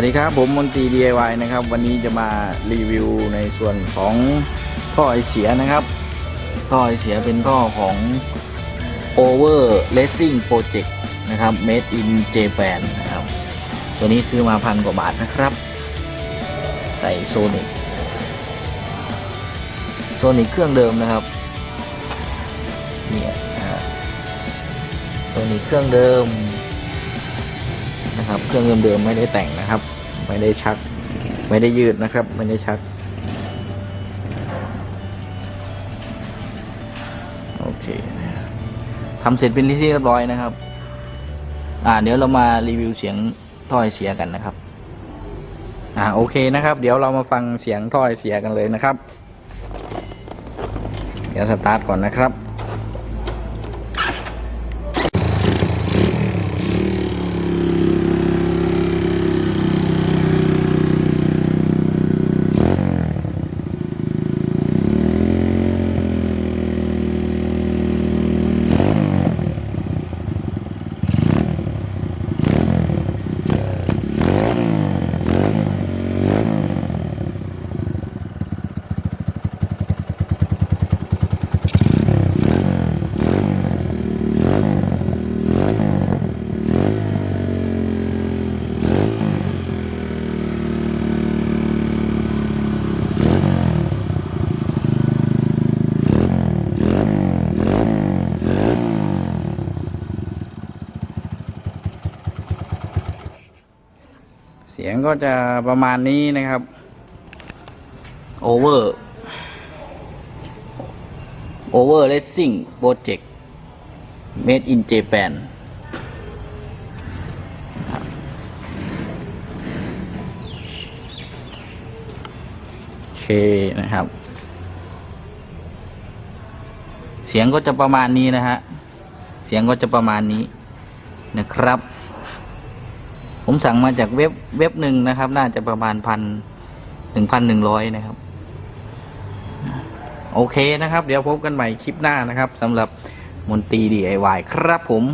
ดีครับผมมนตรี DIY นะครับวันนี้จะมารีวิวในส่วนของท่อไอเสียนะครับท่อไอเสียเป็นท่อของ Over Racing Project นะครับ Made in Japan นะครับตัวนี้ซื้อมา1,000 กว่าบาทนะครับใส่โซนิกเครื่องเดิมนะครับเนี่ยโซนิกเครื่องเดิมนะครับเครื่องเดิมๆไม่ได้แต่งนะครับไม่ได้ชักไม่ได้ยืดนะครับไม่ได้ชักโอเคทำเสร็จเป็นที่เรียบร้อยนะครับเดี๋ยวเรามารีวิวเสียงท่อไอเสียกันนะครับโอเคนะครับเดี๋ยวเรามาฟังเสียงท่อไอเสียกันเลยนะครับเดี๋ยวสตาร์ทก่อนนะครับเสียงก็จะประมาณนี้นะครับ Over Racing Project Made in Japan โอเคนะครับเสียงก็จะประมาณนี้นะฮะเสียงก็จะประมาณนี้นะครับผมสั่งมาจากเว็บหนึ่งนะครับน่าจะประมาณ1,100นะครับโอเคนะครับเดี๋ยวพบกันใหม่คลิปหน้านะครับสำหรับมนตรี DIY ครับผม